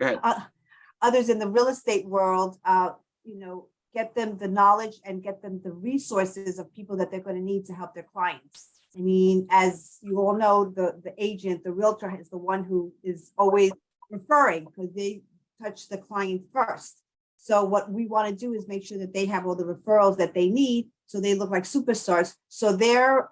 Go ahead. others in the real estate world, you know, get them the knowledge and get them the resources of people that they're going to need to help their clients. I mean, as you all know, the agent, the realtor is the one who is always referring because they touch the client first. So what we want to do is make sure that they have all the referrals that they need so they look like superstars. So their,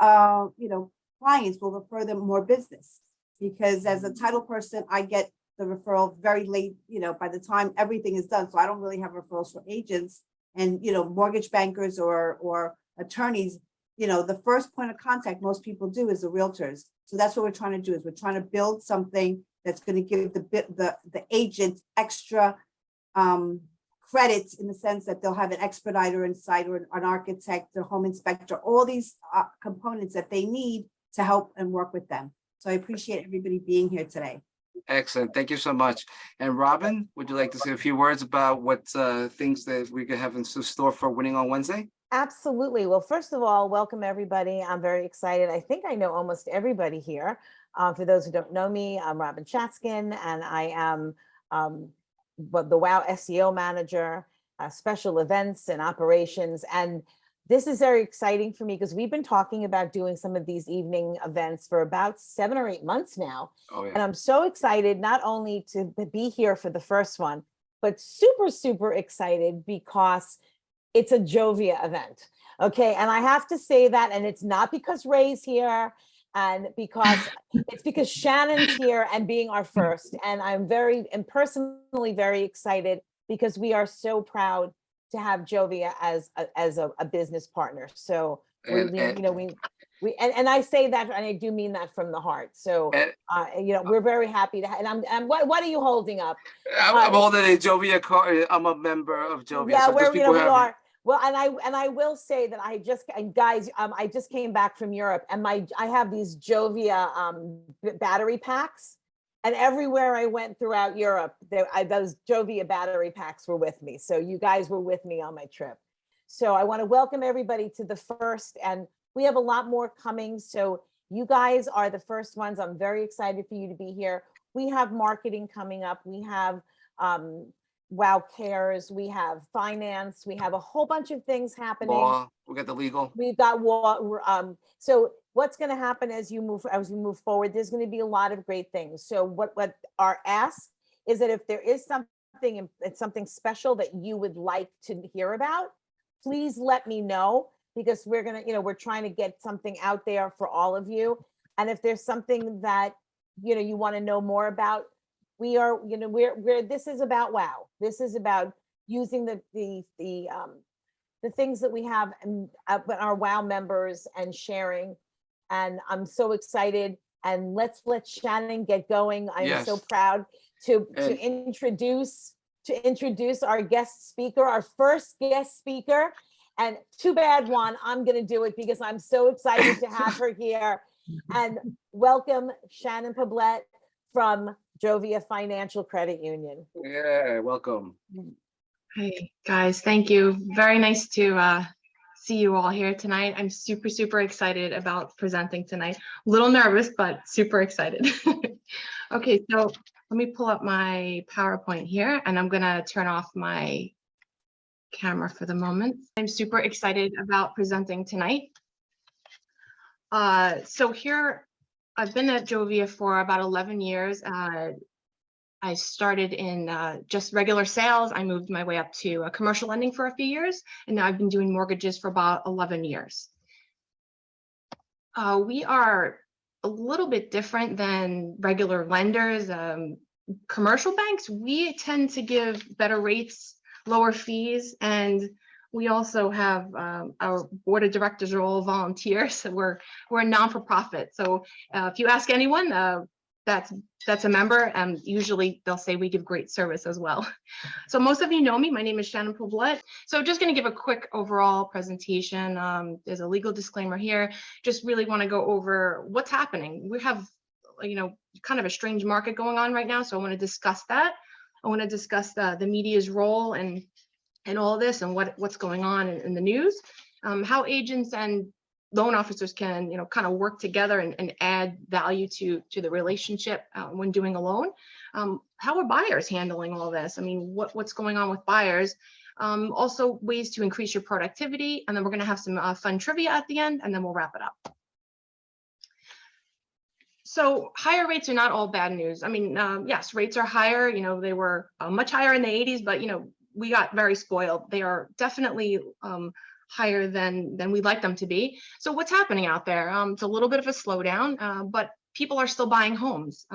you know, clients will refer them more business. Because as a title person, I get the referral very late, you know, by the time everything is done. So I don't really have referrals for agents and, you know, mortgage bankers or attorneys. You know, the first point of contact most people do is the realtors. So that's what we're trying to do is we're trying to build something that's going to give the agent extra credits in the sense that they'll have an expediter inside or an architect, a home inspector, all these components that they need to help and work with them. So I appreciate everybody being here today. Excellent. Thank you so much. And Robin, would you like to say a few words about what things that we could have in store for Winning on Wednesday? Absolutely. Well, first of all, welcome everybody. I'm very excited. I think I know almost everybody here. For those who don't know me, I'm Robin Chatskin, and I am the WOW SEO manager, special events and operations. And this is very exciting for me because we've been talking about doing some of these evening events for about 7 or 8 months now. Oh, yeah. And I'm so excited not only to be here for the first one, but super, super excited because it's a Jovia event. Okay. And I have to say that, and it's not because Ray's here and it's because Shannon's here and being our first. And I'm personally very excited because we are so proud to have Jovia as a business partner. So and I say that, and I do mean that from the heart. So you know, we're very happy to have, and what are you holding up? I'm holding a Jovia card. I'm a member of Jovia. Yeah, so we are. Well, and I will say that I just came back from Europe, and I have these Jovia battery packs. And everywhere I went throughout Europe, those Jovia battery packs were with me. So you guys were with me on my trip. So I want to welcome everybody to the first, and we have a lot more coming. So you guys are the first ones. I'm very excited for you to be here. We have marketing coming up. We have WOW Cares. We have finance. We have a whole bunch of things happening. Law. We got the legal. We've got so what's going to happen as we move forward, there's going to be a lot of great things. So what our ask is that if there is something special that you would like to hear about, please let me know, because we're going to, you know, we're trying to get something out there for all of you. And if there's something that, you know, you want to know more about, we are, you know, this is about WOW. This is about using the things that we have and our WOW members and sharing. And I'm so excited. And let's let Shannon get going. I am so proud to introduce our guest speaker, our first guest speaker. And too bad, Juan, I'm going to do it because I'm so excited to have her here. And welcome Shannon Poblete from Jovia Financial Credit Union. Yeah, welcome. Hey guys, thank you. Very nice to see you all here tonight. I'm super, super excited about presenting tonight. A little nervous, but super excited. Okay, so let me pull up my PowerPoint here, and I'm gonna turn off my camera for the moment. I'm super excited about presenting tonight. So here, I've been at Jovia for about 11 years. I started in just regular sales. I moved my way up to commercial lending for a few years, and now I've been doing mortgages for about 11 years. We are a little bit different than regular lenders. Commercial banks, we tend to give better rates, lower fees, and we also have our board of directors are all volunteers. So we're a non-for-profit. So if you ask anyone, that's a member, and usually they'll say we give great service as well. So most of you know me. My name is Shannon Poblete. So just going to give a quick overall presentation. There's a legal disclaimer here. Just really want to go over what's happening. We have, you know, kind of a strange market going on right now. So I want to discuss that. I want to discuss the media's role and all this and what's going on in the news, how agents and loan officers can, kind of work together and add value to the relationship when doing a loan. How are buyers handling all this? I mean, what's going on with buyers? Also ways to increase your productivity. And then we're going to have some fun trivia at the end, and then we'll wrap it up. So higher rates are not all bad news. I mean, yes, rates are higher. They were much higher in the 80s, but, we got very spoiled. They are definitely higher than we'd like them to be. So what's happening out there? It's a little bit of a slowdown, but people are still buying homes.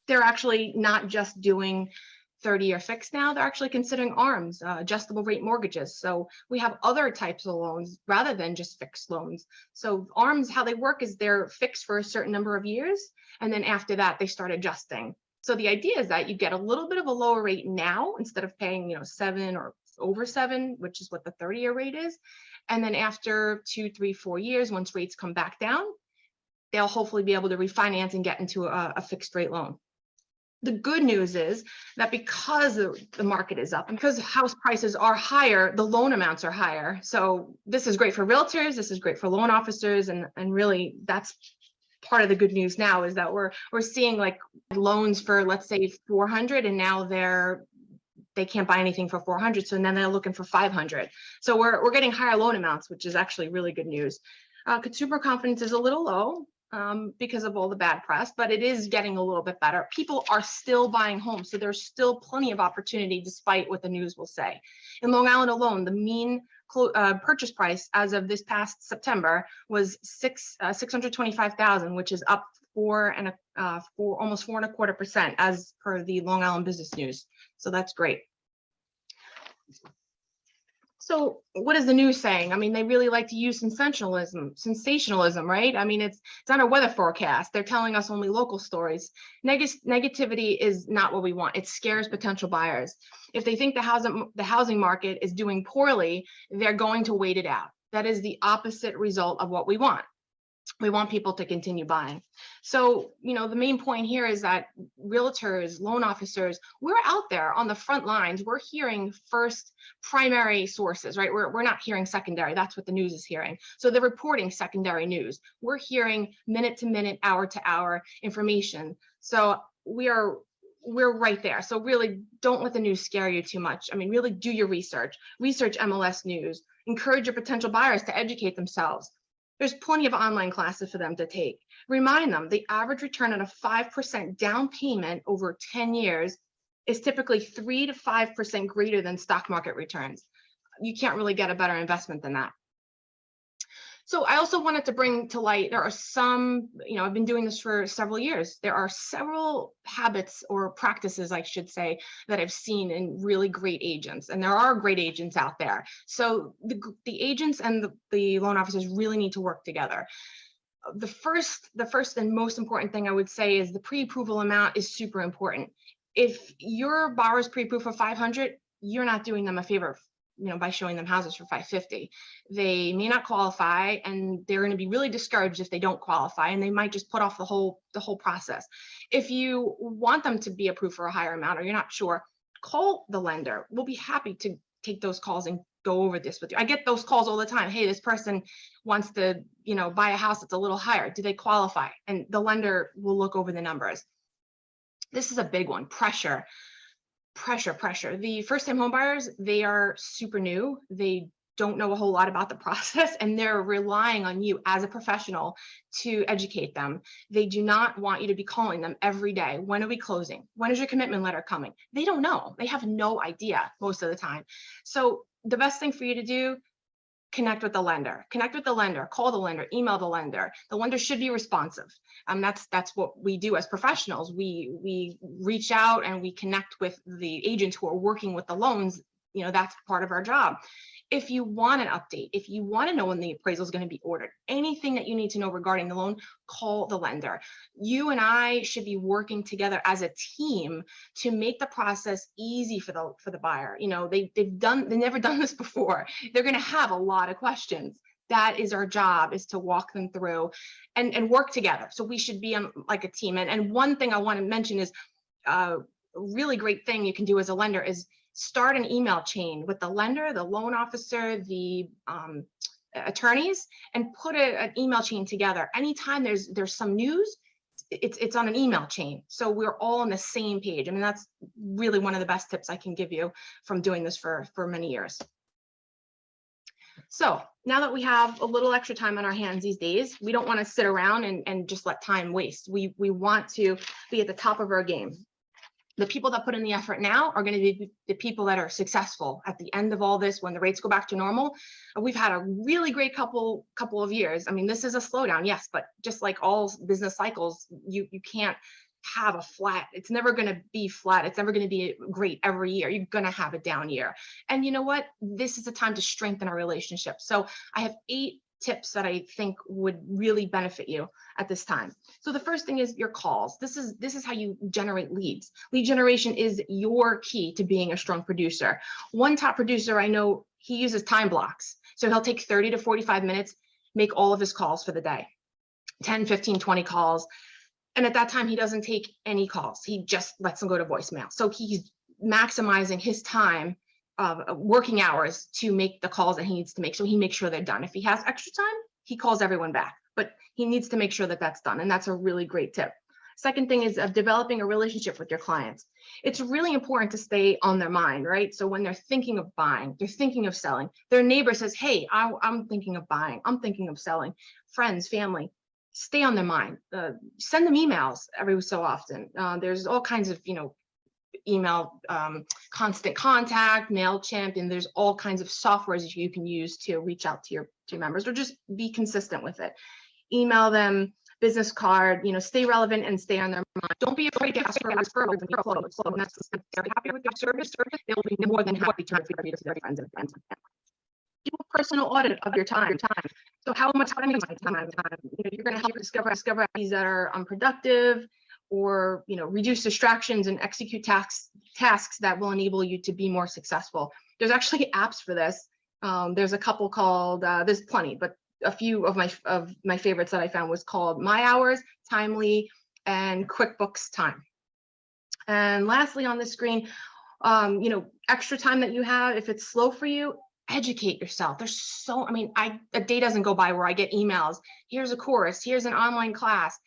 They're actually not just doing 30-year fixed now. They're actually considering ARMs, adjustable rate mortgages. So we have other types of loans rather than just fixed loans. So ARMs, how they work is they're fixed for a certain number of years, and then after that, they start adjusting. So the idea is that you get a little bit of a lower rate now instead of paying, 7 or over 7, which is what the 30-year rate is. And then after 2, 3, 4 years, once rates come back down, they'll hopefully be able to refinance and get into a fixed rate loan. The good news is that because the market is up and because house prices are higher, the loan amounts are higher. So this is great for realtors, this is great for loan officers, and really that's part of the good news now is that we're seeing like loans for, let's say, 400, and now they can't buy anything for 400, so then they're looking for 500. So we're getting higher loan amounts, which is actually really good news. Consumer confidence is a little low because of all the bad press, but it is getting a little bit better. People are still buying homes, so there's still plenty of opportunity despite what the news will say. In Long Island alone, the mean purchase price as of this past September was $625,000, which is up almost 4.25% as per the Long Island Business News. So that's great. So what is the news saying? I mean, they really like to use sensationalism, right? I mean, it's not a weather forecast. They're telling us only local stories. Negativity is not what we want. It scares potential buyers. If they think the housing market is doing poorly, they're going to wait it out. That is the opposite result of what we want. We want people to continue buying. So, the main point here is that realtors, loan officers, we're out there on the front lines. We're hearing first primary sources, right? We're not hearing secondary. That's what the news is hearing. So they're reporting secondary news. We're hearing minute to minute, hour to hour information. So we're right there. So really don't let the news scare you too much. I mean, really do your research MLS news, encourage your potential buyers to educate themselves. There's plenty of online classes for them to take. Remind them the average return on a 5% down payment over 10 years is typically 3 to 5% greater than stock market returns. You can't really get a better investment than that. So I also wanted to bring to light, there are some, I've been doing this for several years. There are several habits or practices, I should say, that I've seen in really great agents. And there are great agents out there. So the agents and the loan officers really need to work together. The first and most important thing I would say is the pre-approval amount is super important. If your borrower's pre-approved for 500, you're not doing them a favor by showing them houses for 550. They may not qualify, and they're going to be really discouraged if they don't qualify, and they might just put off the whole process. If you want them to be approved for a higher amount or you're not sure, call the lender. We'll be happy to take those calls and go over this with you. I get those calls all the time. Hey, this person wants to, buy a house that's a little higher. Do they qualify? And the lender will look over the numbers. This is a big one, pressure. The first-time home buyers, they are super new. They don't know a whole lot about the process, and they're relying on you as a professional to educate them. They do not want you to be calling them every day. When are we closing? When is your commitment letter coming? They don't know. They have no idea most of the time. So the best thing for you to do, connect with the lender, call the lender, email the lender. The lender should be responsive. That's what we do as professionals. We reach out and we connect with the agents who are working with the loans. That's part of our job. If you want an update, if you want to know when the appraisal is going to be ordered, anything that you need to know regarding the loan, call the lender. You and I should be working together as a team to make the process easy for the buyer. They've never done this before. They're going to have a lot of questions. That is our job, is to walk them through and work together. So we should be on like a team. And one thing I want to mention is a really great thing you can do as a lender is start an email chain with the lender, the loan officer, the attorneys and put an email chain together. Anytime there's some news, it's on an email chain. So we're all on the same page. I mean, that's really one of the best tips I can give you from doing this for many years. So now that we have a little extra time on our hands these days, we don't want to sit around and just let time waste. We want to be at the top of our game. The people that put in the effort now are going to be the people that are successful at the end of all this when the rates go back to normal. We've had a really great couple of years. I mean, this is a slowdown, yes, but just like all business cycles, you can't have a flat. It's never going to be flat. It's never going to be great every year. You're going to have a down year. And you know what? This is a time to strengthen our relationship. So I have 8 tips that I think would really benefit you at this time. So the first thing is your calls. This is how you generate leads. Lead generation is your key to being a strong producer. One top producer I know, he uses time blocks. So he'll take 30 to 45 minutes, make all of his calls for the day, 10, 15, 20 calls. And at that time, he doesn't take any calls. He just lets them go to voicemail. So he's maximizing his time, working hours to make the calls that he needs to make. So he makes sure they're done. If he has extra time, he calls everyone back, but he needs to make sure that that's done. And that's a really great tip. Second thing is developing a relationship with your clients. It's really important to stay on their mind, right? So when they're thinking of buying, they're thinking of selling, their neighbor says, hey, I'm thinking of buying, I'm thinking of selling, friends, family, stay on their mind. Send them emails every so often. There's all kinds of, email, constant contact, MailChimp, and there's all kinds of softwares you can use to reach out to your members, or just be consistent with it. Email them, business card, stay relevant and stay on their mind. Don't be afraid to ask for referrals when you close. So if they're happy with your service, they'll be more than happy to refer you to their friends and family. Do a personal audit of your time. So how much time is my time? You're going to help discover activities that are unproductive, or reduce distractions and execute tasks that will enable you to be more successful. There's actually apps for this. There's a couple called, there's plenty, but a few of my favorites that I found was called My Hours, Timely, and QuickBooks Time. And lastly on the screen, extra time that you have, if it's slow for you, educate yourself. There's a day doesn't go by where I get emails. Here's a course, here's an online class.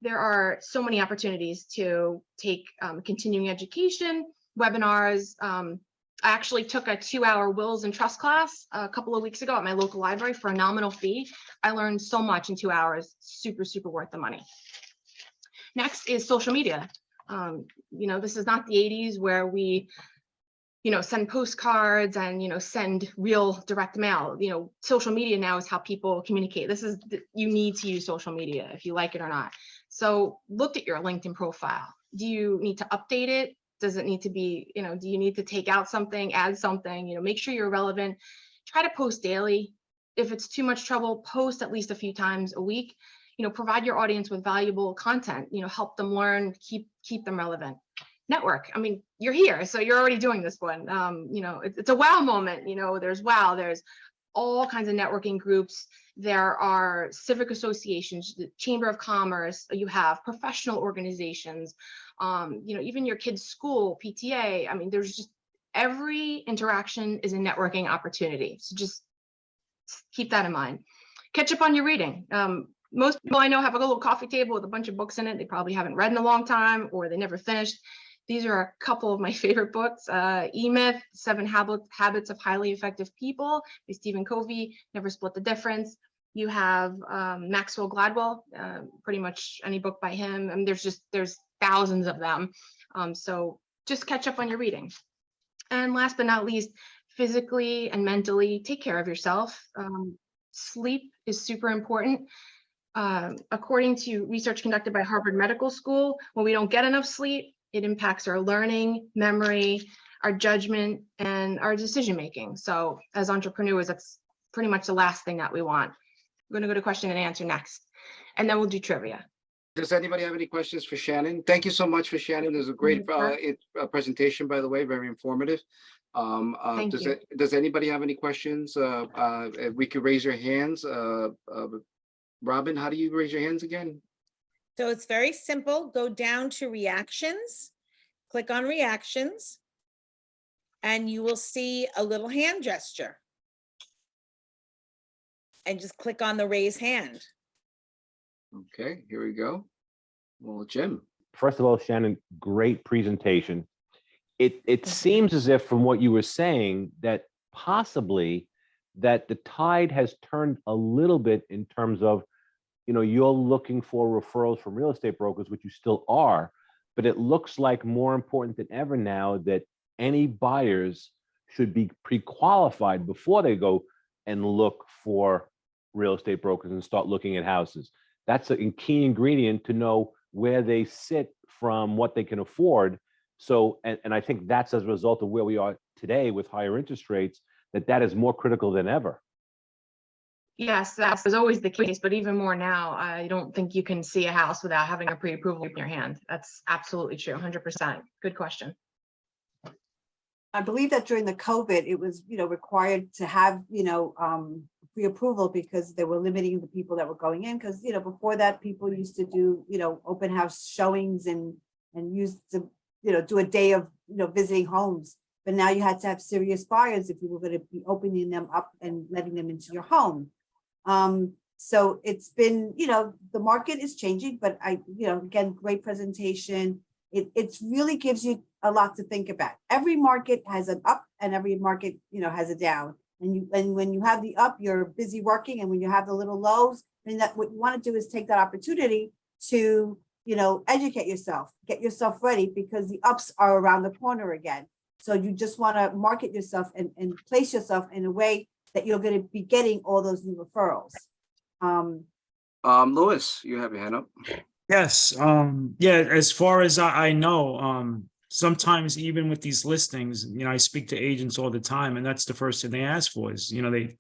There are so many opportunities to take continuing education, webinars. I actually took a 2-hour wills and trust class a couple of weeks ago at my local library for a nominal fee. I learned so much in 2 hours, super, super worth the money. Next is social media. This is not the 80s where we send postcards and, send real direct mail. Social media now is how people communicate. You need to use social media if you like it or not. So look at your LinkedIn profile. Do you need to update it? Does it need to be, do you need to take out something, add something, make sure you're relevant. Try to post daily. If it's too much trouble, post at least a few times a week. Provide your audience with valuable content, help them learn, keep them relevant. Network. I mean, you're here, so you're already doing this one. It's a wow moment. There's wow. There's all kinds of networking groups. There are civic associations, the Chamber of Commerce. You have professional organizations. Even your kid's school, PTA. I mean, there's just every interaction is a networking opportunity. So just keep that in mind. Catch up on your reading. Most people I know have a little coffee table with a bunch of books in it. They probably haven't read in a long time, or they never finished. These are a couple of my favorite books. E-Myth, 7 Habits of Highly Effective People by Stephen Covey, Never Split the Difference. You have Maxwell Gladwell, pretty much any book by him. And there's thousands of them. So just catch up on your reading. And last but not least, physically and mentally, take care of yourself. Sleep is super important. According to research conducted by Harvard Medical School, when we don't get enough sleep, it impacts our learning, memory, our judgment, and our decision-making. So as entrepreneurs, that's pretty much the last thing that we want. We're going to go to question and answer next, and then we'll do trivia. Does anybody have any questions for Shannon? Thank you so much for Shannon. It was a great presentation, by the way, very informative. Thank you. Does anybody have any questions? We could raise your hands. Robin, how do you raise your hands again? So it's very simple. Go down to reactions, click on reactions, and you will see a little hand gesture. and just click on the raise hand. Okay, here we go. Well, Jim. First of all, Shannon, great presentation. It seems as if from what you were saying that possibly that the tide has turned a little bit in terms of, you're looking for referrals from real estate brokers, which you still are, but it looks like more important than ever now that any buyers should be pre-qualified before they go and look for real estate brokers and start looking at houses. That's a key ingredient to know where they sit from what they can afford. So, and I think that's as a result of where we are today with higher interest rates, that is more critical than ever. Yes, that was always the case, but even more now. I don't think you can see a house without having a pre-approval in your hand. That's absolutely true, 100%. Good question. I believe that during the COVID, it was, required to have, pre-approval because they were limiting the people that were going in. Because, before that, people used to do, open house showings and used to, do a day of, visiting homes. But now you had to have serious buyers if you were going to be opening them up and letting them into your home. So it's been, the market is changing, but again, great presentation. It really gives you a lot to think about. Every market has an up and every market, has a down. And when you have the up, you're busy working. And when you have the little lows, then what you want to do is take that opportunity to, educate yourself, get yourself ready because the ups are around the corner again. So you just want to market yourself and place yourself in a way that you're going to be getting all those new referrals. Louis, you have your hand up. Yes, yeah, as far as I know, sometimes even with these listings, I speak to agents all the time, and that's the first thing they ask for is, they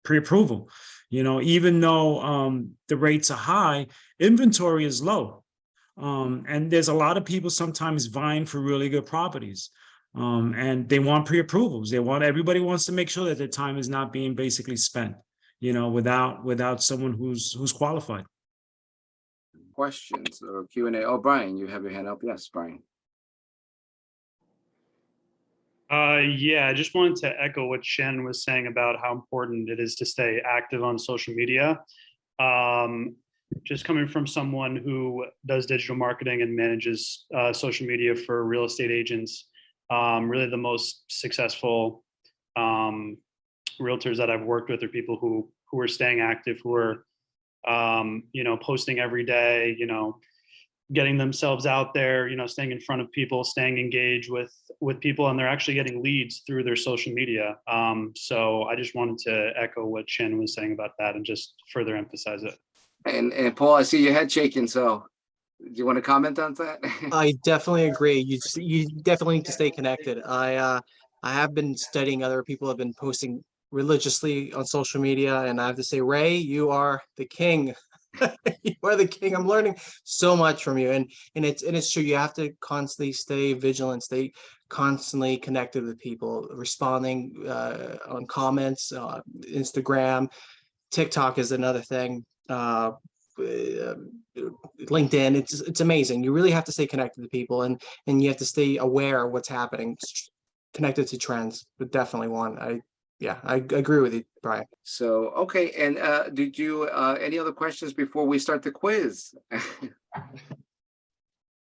pre-approval. Even though the rates are high, inventory is low. And there's a lot of people sometimes vying for really good properties. And they want pre-approvals. Everybody wants to make sure that their time is not being basically spent, without someone who's qualified. Questions or Q&A? Oh, Brian, you have your hand up. Yes, Brian. Yeah, I just wanted to echo what Shannon was saying about how important it is to stay active on social media. Just coming from someone who does digital marketing and manages social media for real estate agents, really the most successful realtors that I've worked with are people who are staying active, who are posting every day, getting themselves out there, staying in front of people, staying engaged with people, and they're actually getting leads through their social media. So I just wanted to echo what Shannon was saying about that and just further emphasize it. And Paul, I see your head shaking. So do you want to comment on that? I definitely agree. You definitely need to stay connected. I have been studying other people have been posting religiously on social media, and I have to say, Ray, you are the king. You are the king. I'm learning so much from you, and it's true. You have to constantly stay vigilant, stay constantly connected with people, responding on comments, Instagram, TikTok is another thing. LinkedIn, it's amazing. You really have to stay connected to people, and you have to stay aware of what's happening, connected to trends. But definitely one. I agree with you, Brian. So, okay. And did you, any other questions before we start the quiz?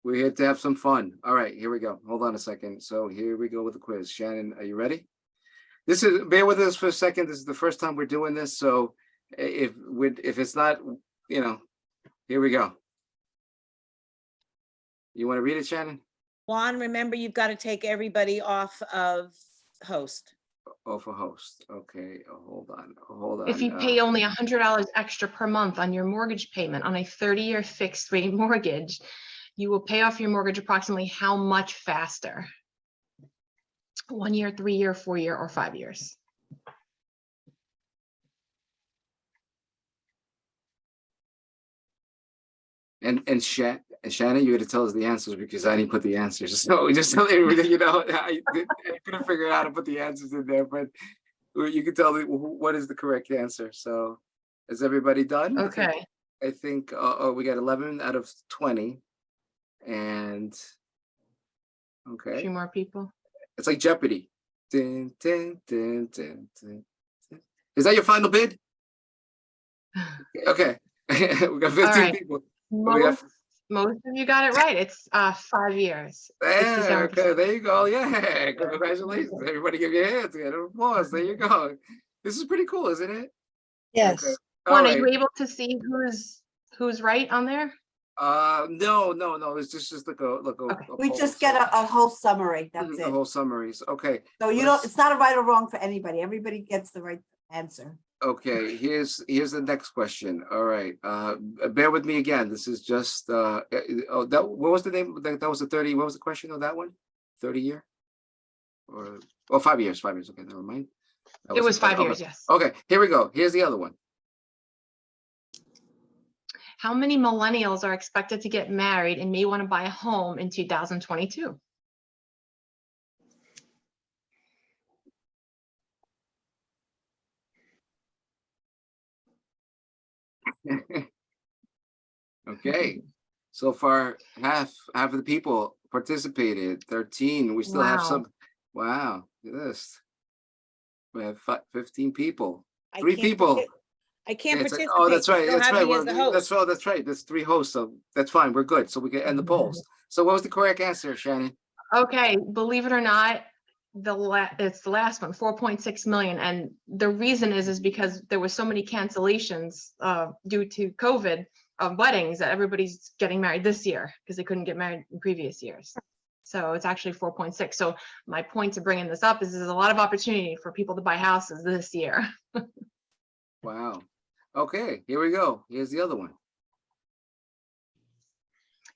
We're here to have some fun. All right, here we go. Hold on a second. So here we go with the quiz. Shannon, are you ready? Bear with us for a second. This is the first time we're doing this. So if it's not, here we go. You want to read it, Shannon? Juan, remember, you've got to take everybody off of host. Off a host. Okay, hold on. If you pay only $100 extra per month on your mortgage payment on a 30-year fixed rate mortgage, you will pay off your mortgage approximately how much faster? 1 year, 3 year, 4 year, or 5 years? And Shannon, you got to tell us the answers because I didn't put the answers. So just tell everybody, I couldn't figure out how to put the answers in there, but you can tell me what is the correct answer. So is everybody done? Okay. I think we got 11 out of 20. And A okay. few more people. It's like Jeopardy. Dun, dun, dun, dun, dun, dun. Is that your final bid? Okay, we got 15 right. people. We got, Most of you got it right. It's 5 years. yeah, okay, 67%. there you go. Yeah, congratulations. Everybody give your hands and applause. There you go. This is pretty cool, isn't it? Yes. Okay. All Juan, are right. you able to see who's right on there? No. It's just like Okay. a We poll, just get so- a whole summary. That's The it. whole summaries. Okay. So you don't, it's not a right or wrong for anybody. Everybody gets the right answer. Okay, here's the next question. All right, bear with me again. This is just oh, that what was the name? That was the 30. What was the question of that one? 30 year? Or 5 years, 5 years. Okay, never mind. That It was it. 5 Okay. years, yes. Okay, here we go. Here's the other one. How many millennials are expected to get married and may want to buy a home in 2022? Okay, so far half of the people participated. 13. We still have Wow. some. Wow, look at this. We have 15 people. I 3 can't people. partic- I can't It's like, participate. oh, that's You right. still That's have right. me as the host. That's right. There's 3 hosts, so that's fine. We're good. So we can end the polls. So what was the correct answer, Shannon? Okay, believe it or not, it's the last one, 4.6 million. And the reason is because there were so many cancellations due to COVID of weddings that everybody's getting married this year because they couldn't get married in previous years. So it's actually 4.6. So my point to bringing this up is there's a lot of opportunity for people to buy houses this year. Wow. Okay, here we go. Here's the other one.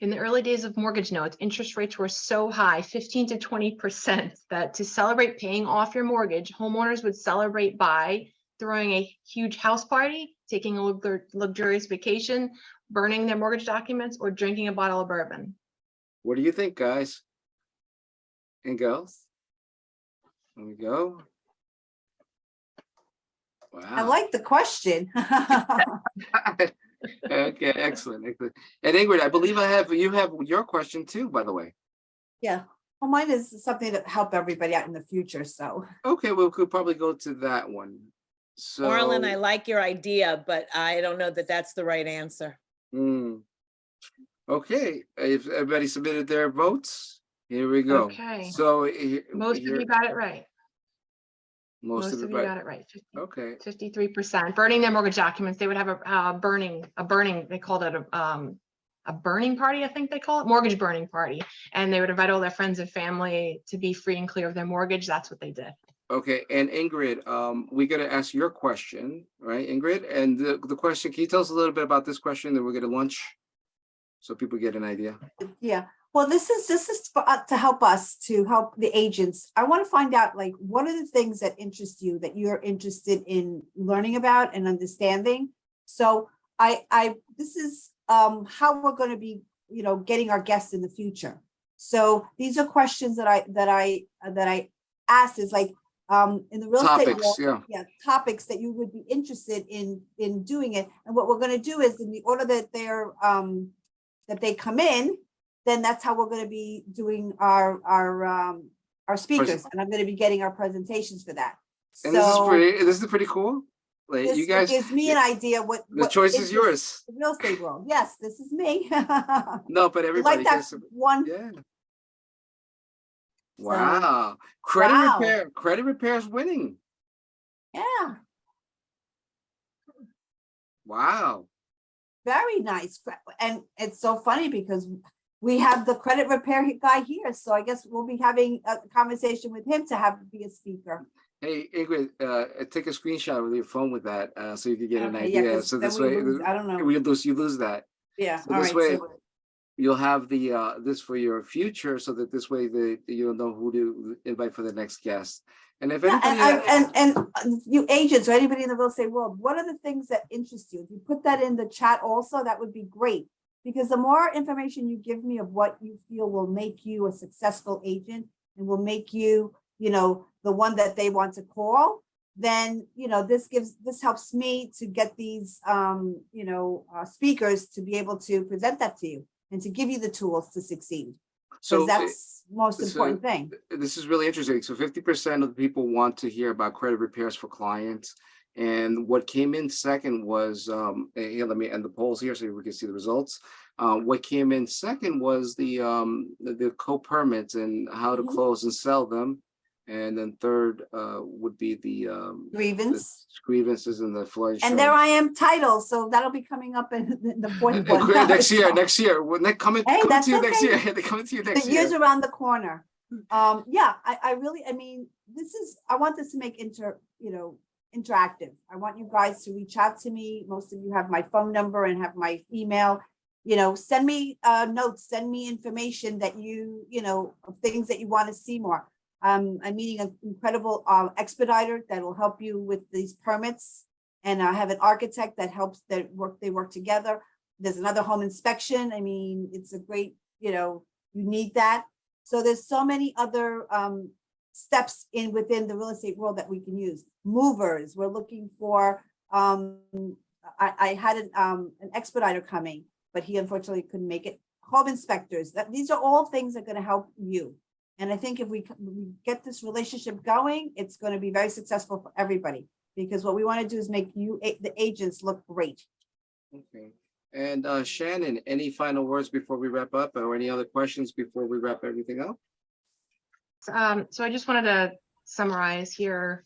In the early days of mortgage notes, interest rates were so high, 15 to 20%, that to celebrate paying off your mortgage, homeowners would celebrate by throwing a huge house party, taking a luxurious vacation, burning their mortgage documents, or drinking a bottle of bourbon. What do you think, guys and girls? There we go. Wow. I like the question. Okay, excellent. And Ingrid, I believe you have your question too, by the way. Yeah. Well, mine is something to help everybody out in the future. So Okay, we could probably go to that one. So Marlon, I like your idea, but I don't know that that's the right answer. Okay, if everybody submitted their votes, here we go. Okay. So Most of you got it right. most Most of of you it. got it right. Okay. 53%. Burning their mortgage documents. They would have a burning. They called it a burning party, I think they call it, mortgage burning party. And they would invite all their friends and family to be free and clear of their mortgage. That's what they did. Okay, and Ingrid, we got to ask your question, right, Ingrid? And the question, can you tell us a little bit about this question, then we'll get a lunch so people get an idea? yeah. Well, this is for, to help us, to help the agents. I want to find out, like, what are the things that interest you, that you're interested in learning about and understanding. So this is how we're going to be, getting our guests in the future. So these are questions that I asked, is like, in the real estate world, topics that you would be interested in doing it. And what we're going to do is, in the order that that they come in, then that's how we're going to be doing our speakers, and I'm going to be getting our presentations for that. And So this is pretty cool. Like, you guys, gives me an idea what the choice is yours. the real estate world. Yes, this is me. No, but everybody like that gets one. yeah. Wow. Credit repair is winning. Yeah, Wow. very nice. And it's so funny because we have the credit repair guy here, so I guess we'll be having a conversation with him to be a speaker. Hey, Ingrid, take a screenshot with your phone with that, so you can get an Okay, yeah, idea. 'cause So then this we way, lose- I don't know. you lose that. Yeah, So all this right. way, So you'll have the this for your future, so that this way you'll know who to invite for the next guest. And if yeah, anybody, and you agents or anybody in the real estate world, what are the things that interest you? If you put that in the chat also, that would be great. Because the more information you give me of what you feel will make you a successful agent and will make you, the one that they want to call, then, this helps me to get these, speakers to be able to present that to you and to give you the tools to succeed. so That's the most important thing. this is really interesting. So 50% of the people want to hear about credit repairs for clients. And what came in second was, here, let me end the polls here so we can see the results. What came in second was the co-permits and how to Mhm. close and sell them. And then third would be the Grievance. grievances and the flood And there insurance. I am title, so that'll be coming up in the fourth And one. next year, So, next year, when they coming, Hey, coming that's to you next okay. year, they coming to you the next year's year. around the corner. Yeah, I really, I mean, I want this to make interactive. I want you guys to reach out to me. Most of you have my phone number and have my email. Send me notes, send me information that of things that you want to see more. I'm meeting an incredible expediter that will help you with these permits. And I have an architect that helps they work together. There's another home inspection. I mean, it's a great, you need that. So there's so many other steps within the real estate world that we can use. Movers, we're looking for, I had an expediter coming, but he unfortunately couldn't make it. Home inspectors, these are all things that are going to help you. And I think if we get this relationship going, it's going to be very successful for everybody, because what we want to do is make you, the agents, look great. Okay. And Shannon, any final words before we wrap up, or any other questions before we wrap everything up? So I just wanted to summarize here.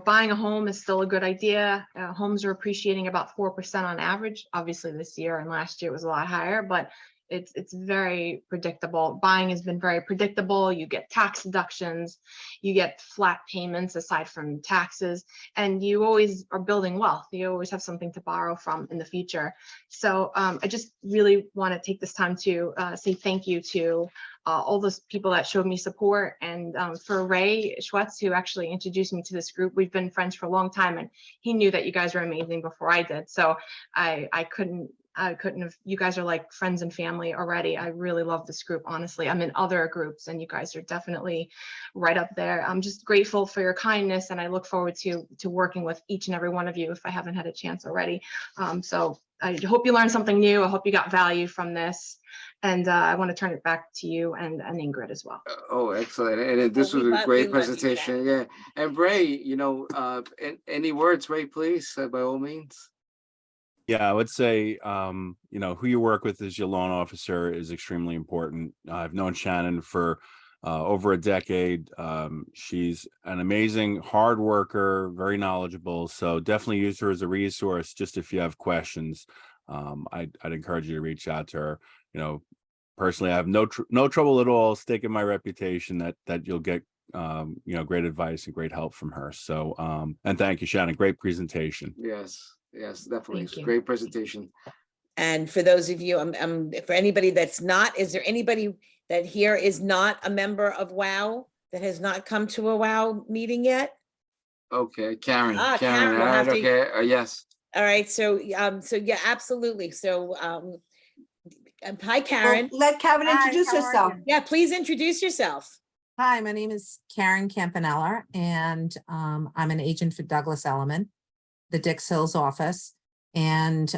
Buying a home is still a good idea. Homes are appreciating about 4% on average. Obviously this year and last year was a lot higher, but it's very predictable. Buying has been very predictable. You get tax deductions, you get flat payments aside from taxes, and you always are building wealth. You always have something to borrow from in the future. So I just really want to take this time to say thank you to all those people that showed me support, and for Ray Schwetz, who actually introduced me to this group. We've been friends for a long time, and he knew that you guys were amazing before I did. So I couldn't have, you guys are like friends and family already. I really love this group, honestly. I'm in other groups and you guys are definitely right up there. I'm just grateful for your kindness, and I look forward to working with each and every one of you if I haven't had a chance already. So I hope you learned something new. I hope you got value from this. And I want to turn it back to you and Ingrid as well. Oh, excellent. And this was a great presentation. Yeah. And Ray, any words, Ray, please, by all means. Yeah, I would say, who you work with as your loan officer is extremely important. I've known Shannon for over a decade. She's an amazing hard worker, very knowledgeable. So definitely use her as a resource. Just if you have questions, I'd encourage you to reach out to her. Personally, I have no trouble at all staking my reputation that you'll get great advice and great help from her. So and thank you, Shannon. Great presentation. Yes, definitely. It's a Thank you. great presentation. And for those of you, for anybody that's not, is there anybody that here is not a member of WOW that has not come to a WOW meeting yet? Okay, Karen. Karen, All we'll right, have to- okay. Yes. All right, so yeah, absolutely. So hi, Karen. Well, let Karen Hi, introduce how are herself. you? Yeah, please introduce yourself. Hi, my name is Karen Campanella, and I'm an agent for Douglas Elliman, the Dix Hills office. And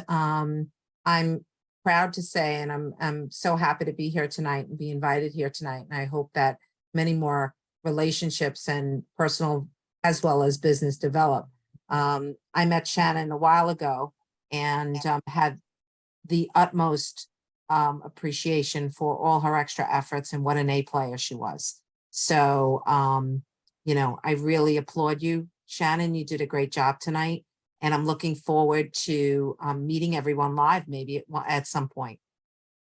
I'm proud to say, and I'm so happy to be here tonight and be invited here tonight. And I hope that many more relationships and personal as well as business develop. I met Shannon a while ago and had the utmost appreciation for all her extra efforts and what an A player she was. So, I really applaud you, Shannon. You did a great job tonight, and I'm looking forward to meeting everyone live, maybe at some point.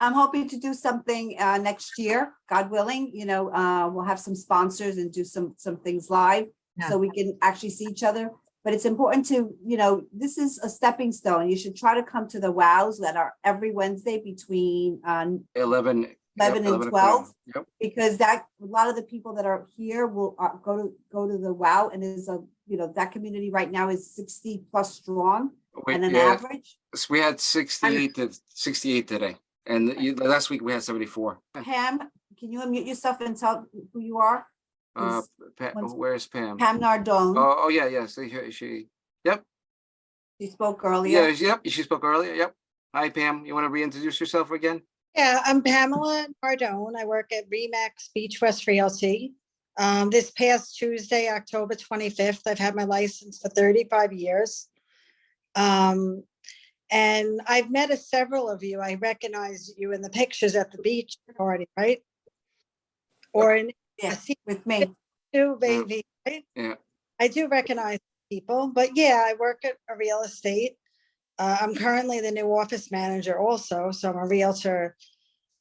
I'm hoping to do something next year, God willing. We'll have some sponsors and do some things live, so we can actually see each other. But it's important to, this is a stepping stone. You should try to come to the WOWs that are every Wednesday between 11 and 12, Yep. because a lot of the people that are here will go to the WOW, and is that community right now is 60 plus strong Wait, and an yeah. average. So we had 68 today, and last week we had 74. Pam, can you unmute yourself and tell who you are? Where's Pam? Pam Nardone. Oh yeah, yes. She. Yep. She spoke earlier. Yep. She spoke earlier. Yep. Hi, Pam. You want to reintroduce yourself again? Yeah, I'm Pamela Nardone. I work at Remax Beach West Realty. This past Tuesday, October 25th, I've had my license for 35 years. And I've met several of you. I recognize you in the pictures at the beach party, right? Or in Yeah, with me. too, baby, right? Yeah. I do recognize people, but yeah, I work at a real estate. I'm currently the new office manager also, so I'm a realtor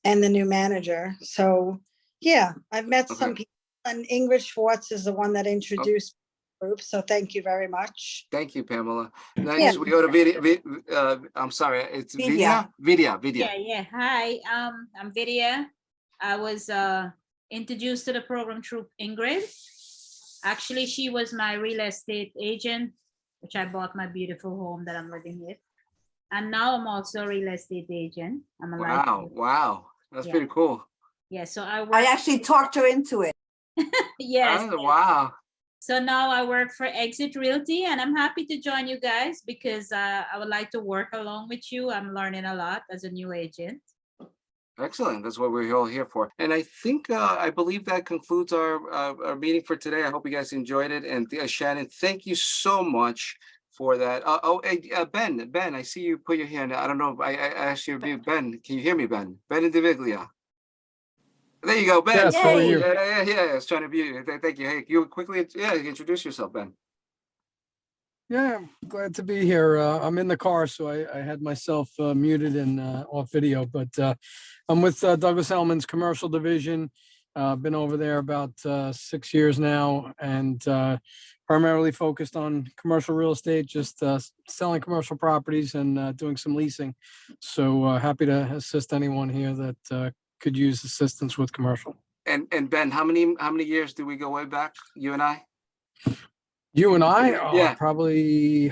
and the new manager. So yeah, I've met some Okay. people, and Ingrid Schwartz is the one that introduced the group, so thank you very much. Thank you, Pamela. Next, Yeah. we go to Vidya. I'm sorry, it's Vidya. Vidya. Yeah. Hi, I'm Vidya. I was introduced to the program through Ingrid. Actually, she was my real estate agent, which I bought my beautiful home that I'm living with. And now I'm also a real estate agent. I'm a Wow, wow, that's Yeah. pretty cool. Yeah, so I work. I actually talked her into it. Yes. Oh, wow. So now I work for Exit Realty, and I'm happy to join you guys because I would like to work along with you. I'm learning a lot as a new agent. Excellent. That's what we're all here for. And I think, I believe that concludes our meeting for today. I hope you guys enjoyed it. And Shannon, thank you so much for that. Ben, I see you put your hand. I don't know if I asked you to be Ben. Can you hear me, Ben? Ben Indiviglia. There you go, Ben. Yes, how are Yay. you? Yeah, I was trying to view you. Thank you. Hey, you quickly, introduce yourself, Ben. Yeah, I'm glad to be here. I'm in the car, so I had myself muted and off video, but I'm with Douglas Elliman's commercial division. Been over there about 6 years now, and primarily focused on commercial real estate, just selling commercial properties and doing some leasing. So happy to assist anyone here that could use assistance with commercial. And Ben, how many years do we go way back, you and I? You and I, Yeah. probably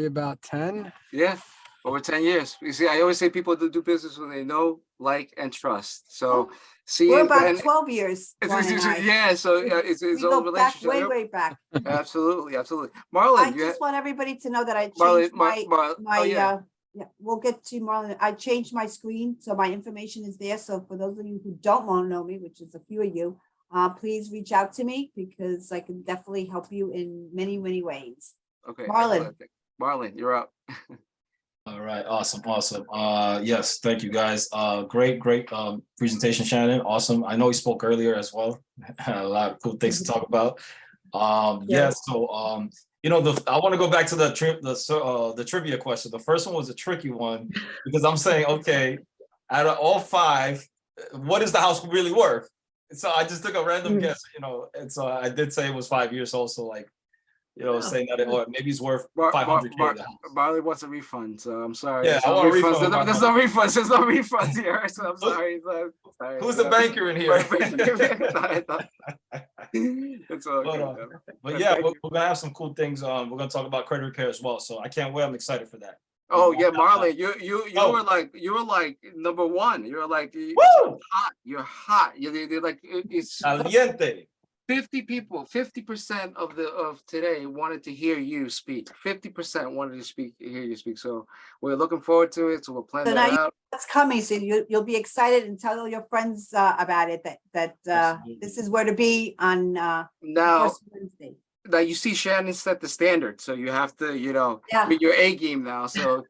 about 10. Yeah, over 10 years. You see, I always say people do business when they know, like, and trust. So see, We're about Ben, 12 years. Ron and I. yeah, so it's We all go back relationship. way, way back. Absolutely. I Marlon, just want everybody to know that I Marlon, changed my, oh, yeah. yeah, we'll get to Marlon. I changed my screen, so my information is there. So for those of you who don't want to know me, which is a few of you, please reach out to me because I can definitely help you in many, many ways. Okay. Marlon. excellent. Marlon, you're up. All right, awesome. Yes, thank you guys. Great presentation, Shannon. Awesome. I know we spoke earlier as well. A lot of cool things to talk about. Yeah, so I want to go back to the trivia question. The first one was a tricky one because I'm saying, okay, out of all five, what is the house really worth? So I just took a random guess, and so I did say it was 5 years old. So saying that or maybe it's worth 500K. Marley wants a refund, so I'm sorry. Yeah, I want a refund. There's no refunds. There's no refunds here, so I'm sorry. Sorry. Who's the banker in here? It's all good. But yeah, we're gonna have some cool things. We're gonna talk about credit repair as well. So I can't wait. I'm excited for that. Oh yeah, Marley, you were like number one. You're like hot. You're hot. You're like it's caliente. 50 people, 50% of today wanted to hear you speak. 50% wanted to hear you speak. So we're looking forward to it. So we'll plan So that now out. what's coming, so you'll be excited and tell all your friends about it that this is where to be on Now, first Wednesday. now you see Shannon set the standard, so you have to, Yeah. meet your A game now. So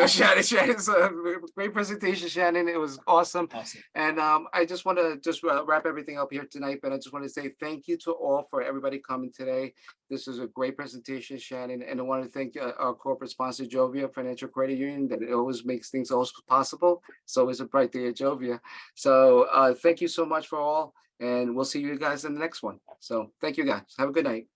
Shannon's a great presentation, Shannon. It was awesome. And I just want to wrap everything up here tonight, but I just want to say thank you to all for everybody coming today. This is a great presentation, Shannon, and I want to thank our corporate sponsor, Jovia Financial Credit Union, that it always makes things always possible. It's always a bright day at Jovia. So thank you so much for all, and we'll see you guys in the next one. So thank you guys. Have a good night.